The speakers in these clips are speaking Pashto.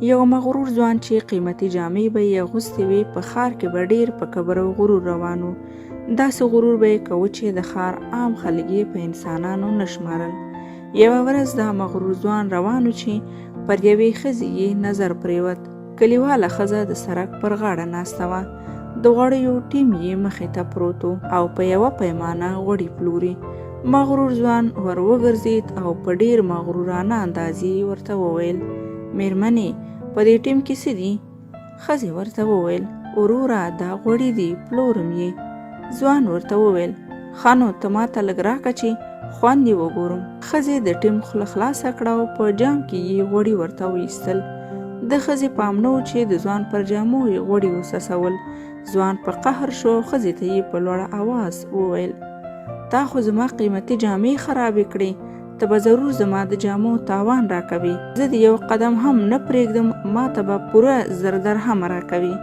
یو مغرور ځوان چې قیمتي جامې به یې اغوستې وي په ښار کې به ډېر په کبر او غرور روان و. داسې غرور به یې کوه چې د ښار عام خلک یې په انسانانو نه شمارل. یوه ورځ دا مغرور ځوان روان و چې پر یوې ښځې یې نظر پرېوت. کلیواله ښځه د سړک پر غاړه ناسته وه. د غوړیو ټیم یې مخې ته پروت و او په یوه پیمانه غوړي پلوري. مغرور ځوان ور وګرځېد او په ډېر مغرورانه انداز یې ورته وویل: میرمنې، په دې ټیم کې څه دي؟ ښځې ورته وویل: وروره، دا غوړي دي، پلورم یې. ځوان ورته وویل: ښه نو ته ماته لږ راکړه چې خوند یې وګورم. ښځې د ټیم خوله خلاصه کړه او په جام کې یې غوړي ورته وایستل. د ښځې پام نه و چې د ځوان پر جامو یې غوړي وڅڅول. ځوان په قهر شو. ښځې ته یې په لوړ اواز وویل: تا خو زما قیمتي جامې خرابې کړې. ته به ضرور زما د جامو تاوان راکوي. زه د یو قدم هم نه پرېږدم، ما ته به پوره 1000 درهمه راکوي.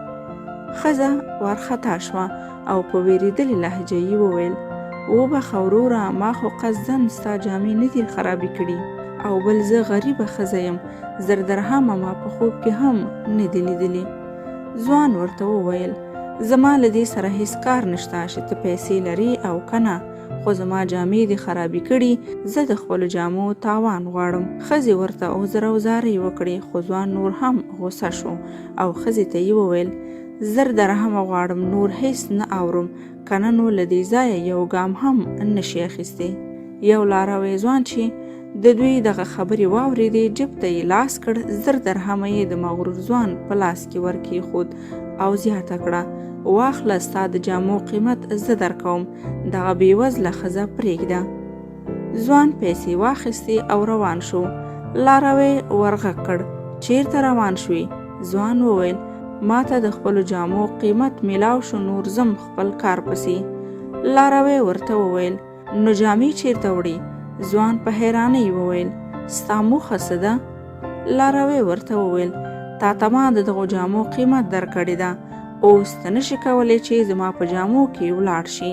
ښځه وارخطا شوه او په وېرېدلې لهجه یې وویل: وبخه وروره، ما خو قصداً ستا جامې نه دي خرابې کړي، او بل زه غریبه ښځه یم، 1000 درهمه ما په خوب کې هم نه دي لیدلي. ځوان ورته وویل: زما له دې سره هیڅ کار نشته چې ته پیسې لري او که نه، خو زما جامې دي خرابې کړي، زه د خپلو جامو تاوان غواړم. ښځې ورته عذر او زارۍ وکړې، خو ځوان نور هم غوسه شو او ښځې ته یې وویل: 1000 درهمه غواړم، نور هیڅ نه اورم، که نه نو له دې ځایه یو ګام هم نشي اخیستی. یو لاروی ځوان چې د دوی دغه خبرې واورېدې، جب ته یې لاس کړ. 1000 درهمه یې د مغرور ځوان په لاس کې ورکېښود او زیاته کړه: واخله، ستا د جامو قیمت زه درکوم، دغه بېوزله ښځه پرېږده. ځوان پیسې واخیستې او روان شو. لاروی ورغږ کړ: چیرته روان شوې؟ ځوان وویل: ما ته د خپلو جامو قیمت میلاو شو، نور ځم خپل کار پسې. لاروی ورته وویل: نو جامې چیرته وړې؟ ځوان په حیرانۍ وویل: ستا موخه څه ده؟ لاروی ورته وویل: تا ته ما د دغو جامو قیمت درکړې ده، اوس ته نشي کولی چې زما په جامو کې ولاړ شي.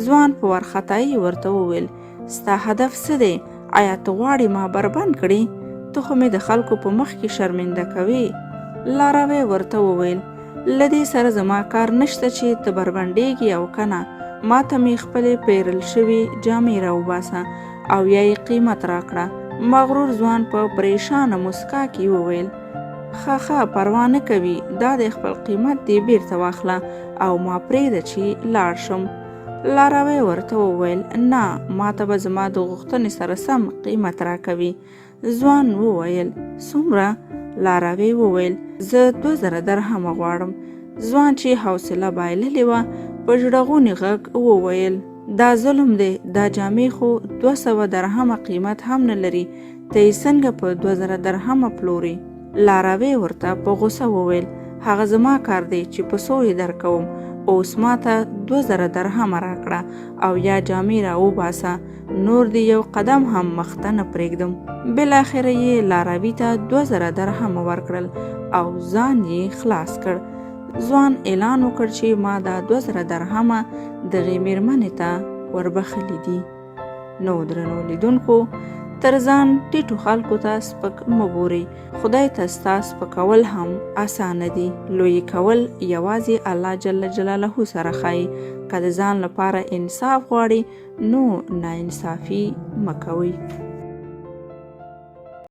ځوان په وارخطایي ورته وویل: ستا هدف څه دی؟ آیا ته غواړې ما بربند کړې؟ ته خو مې د خلکو په مخ کې شرمنده کوې. لاروی ورته وویل: له دې سره زما کار نشته چې ته بربندېږي او که نه، ما ته مې خپلې پیرل شوې جامې راوباسه او یا یې قیمت راکړه. مغرور ځوان په پریشانه مسکا کې وویل: ښه پروا نه کوي، دا د خپل قیمت دې بیرته واخله او ما پرېږده چې لاړ شم. لاروی ورته وویل: نه، ما ته به زما د غوښتنې سره سم قیمت راکوي. ځوان وویل: څومره؟ لاروی وویل: زه 2000 درهمه غواړم. ځوان چې حوصله بایللې وه په ژړغوني غږ وویل: دا ظلم دی، دا جامې خو 200 درهمه قیمت هم نه لري، ته یې څنګه په 2000 درهمه پلوري؟ لاروی ورته په غوسه وویل: هغه زما کار دی چې په څو یې درکوم، اوس ما ته 2000 درهمه راکړه او یا جامې راوباسه، نور دې یو قدم هم مخته نه پرېږدم. بالاخره یې لاروي ته 2000 درهمه ورکړل او ځان یې خلاص کړ. ځوان اعلان وکړ چې ما دا 2000 درهمه دغې میرمنې ته وربخلي دي. نو درنو لیدونکو، تر ځان ټیټو خلکو ته سپک مه ګورئ. خدای ته ستا سپکول هم اسانه دي، لوی کول یوازې الله جل جلاله سره ښایي. که د ځان لپاره انصاف غواړئ نو ناانصافي مه کوئ.